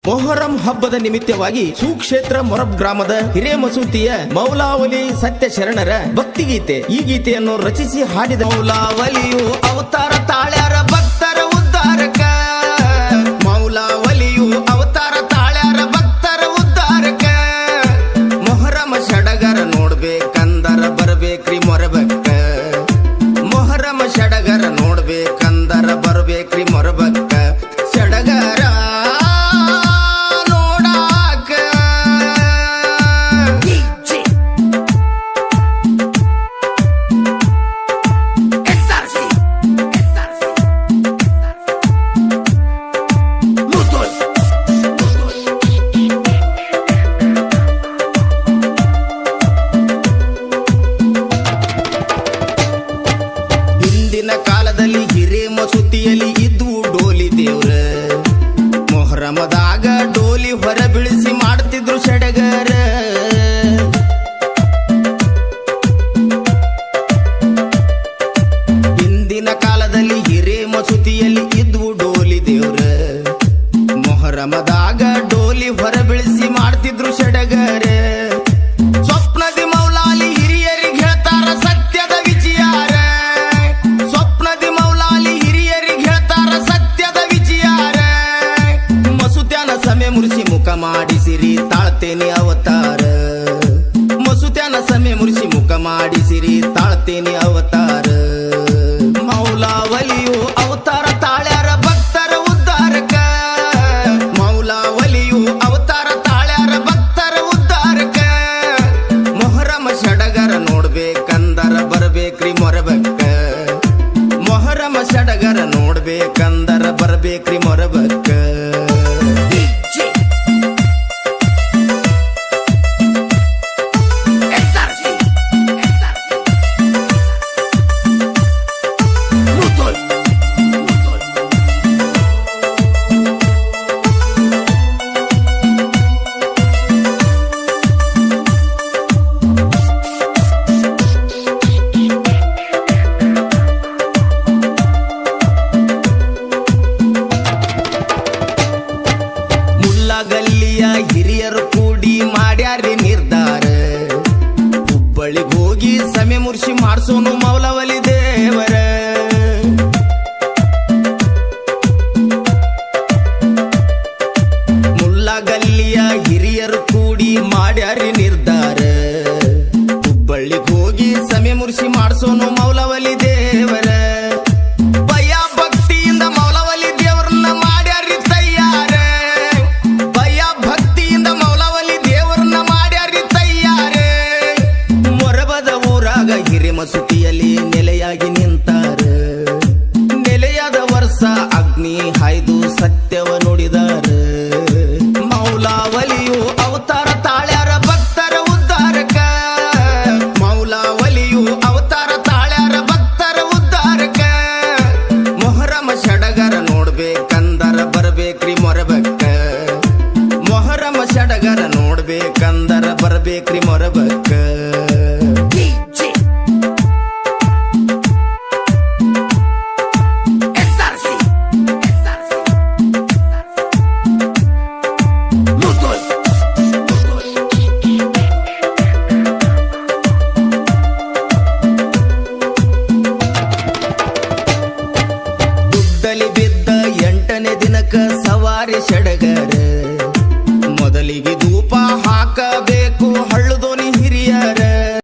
ಮೊಹರಂ ಹಬ್ಬದ ನಿಮಿತ್ತವಾಗಿ ಸುಕ್ಷೇತ್ರ ಮೊರಬ್ ಗ್ರಾಮದ ಹಿರೇಮಸೂತಿಯ ಮೌಲಾವಲಿ ಸತ್ಯ ಶರಣರ ಭಕ್ತಿಗೀತೆ. ಈ ಗೀತೆಯನ್ನು ರಚಿಸಿ ಹಾಡಿದ ಮೌಲಾವಲಿಯು ಅವತಾರ ತಾಳ್ಯಾರ ಭಕ್ತರ ಉದ್ಧಾರಕ. ಮೌಲಾವಲಿಯು ಅವತಾರ ತಾಳ್ಯಾರ ಭಕ್ತರ ಉದ್ಧಾರಕ. ಮೊಹರಂ ಸಡಗರ ನೋಡ್ಬೇಕಂದರ ಬರ್ಬೇಕ್ರಿ ಮೊರಬಕ್ಕ. ಮೊಹರಂ ಸಡಗರ ನೋಡ್ಬೇಕಂದರ ಬರ್ಬೇಕ್ರಿ ಮೊರಬಕ್ಕ. ಸಡಗರ ಕಾಲದಲ್ಲಿ ಹಿರೇಮಸೂತಿಯಲ್ಲಿ ಇದ್ದು ಡೋಲಿ ದೇವ್ರ. ಮೊಹರಮದಾಗ ಡೋಲಿ ಹೊರ ಬೀಳಿಸಿ ಮಾಡ್ತಿದ್ರು ಸಡಗರ. ಹಿಂದಿನ ಕಾಲದಲ್ಲಿ ಹಿರೇಮಸೂತಿಯಲ್ಲಿ ಇದ್ದು ಡೋಲಿ ದೇವ್ರ. ಮೊಹರಮದಾಗ ಡೋಲಿ ಹೊರ ಬೀಳಿಸಿ ಮಾಡ್ತಿದ್ರು ಸಡಗರ. ಸ್ವಪ್ನದಿ ಮೌಲಾಲಿ ಹಿರಿಯರಿಗೆ ಹೇಳ್ತಾರ ಸತ್ಯದ ವಿಚಾರ. ಸಮಯ ಮುರಿಸಿ ಮುಖ ಮಾಡಿಸಿರಿ ತಾಳ್ತೇನೆ ಅವತಾರ. ಮಸುತ್ಯಾನ ಸಮಯ ಮುರಿಸಿ ಮುಖ ಮಾಡಿಸಿರಿ ತಾಳ್ತೇನೆ ಅವತಾರ. ಮೌಲಾವಲಿಯು ಅವತಾರ ತಾಳ್ಯಾರ ಭಕ್ತರ ಉದ್ಧಾರಕ. ಮೌಲಾವಲಿಯು ಅವತಾರ ತಾಳ್ಯಾರ ಭಕ್ತರ ಉದ್ಧಾರಕ. ಮೊಹರಂ ಸಡಗರ ನೋಡ್ಬೇಕಂದರ ಬರ್ಬೇಕ್ರಿ ಮೊರಬಕ್ಕ. ಮೊಹರಂ ಸಡಗರ ನೋಡ್ಬೇಕಂದರ ಬರ್ಬೇಕ್ರಿ ಮೊರಬಕ್ಕ. ಗಲ್ಲಿಯ ಹಿರಿಯರು ಕೂಡಿ ಮಾಡ್ಯಾರಿ ನಿರ್ಧಾರ. ಹುಬ್ಬಳ್ಳಿಗೆ ಹೋಗಿ ಸಮಯ ಮುರ್ಸಿ ಮಾಡ್ಸೋನು ಮೌಲಾವಲಿ ದೇವರ. ಮುಲ್ಲಾ ಗಲ್ಲಿಯ ಹಿರಿಯರು ಕೂಡಿ ಮಾಡ್ಯಾರಿ ನಿರ್ಧಾರ. ಹುಬ್ಬಳ್ಳಿಗೆ ಹೋಗಿ ಸಮಯ ಮುರ್ಸಿ ಮಾಡ್ಸೋನು ಮೌಲಾವಲಿ ದೇವರ. ಭಯ ಭಕ್ತಿಯಿಂದ ಮೌಲಾವಲಿ ದೇವರನ್ನ ಮಾಡ್ಯಾರಿ ತಯ್ಯಾರ. ಹಿರೇಮಸೂತಿಯಲ್ಲಿ ನೆಲೆಯಾಗಿ ನಿಂತಾರ. ನೆಲೆಯಾದ ವರ್ಷ ಅಗ್ನಿ ಹಾಯ್ದು ಸತ್ಯವ ನುಡಿದಾರ. ಮೌಲಾವಲಿಯು ಅವತಾರ ತಾಳ್ಯಾರ ಭಕ್ತರ ಉದ್ಧಾರಕ. ಮೌಲಾವಲಿಯು ಅವತಾರ ತಾಳ್ಯಾರ ಭಕ್ತರ ಉದ್ಧಾರಕ. ಮೊಹರಂ ಸಡಗರ ನೋಡ್ಬೇಕಂದರ ಬರ್ಬೇಕ್ರಿ ಮೊರಬಕ್ಕ. ಮೊಹರಂ ಸಡಗರ ನೋಡ್ಬೇಕಂದರ ಬರ್ಬೇಕ್ರಿ ಮೊರಬಕ್ಕ. ಬಿದ್ದ 8ನೇ ದಿನಕ್ಕ ಸವಾರಿ ಸಡಗರ.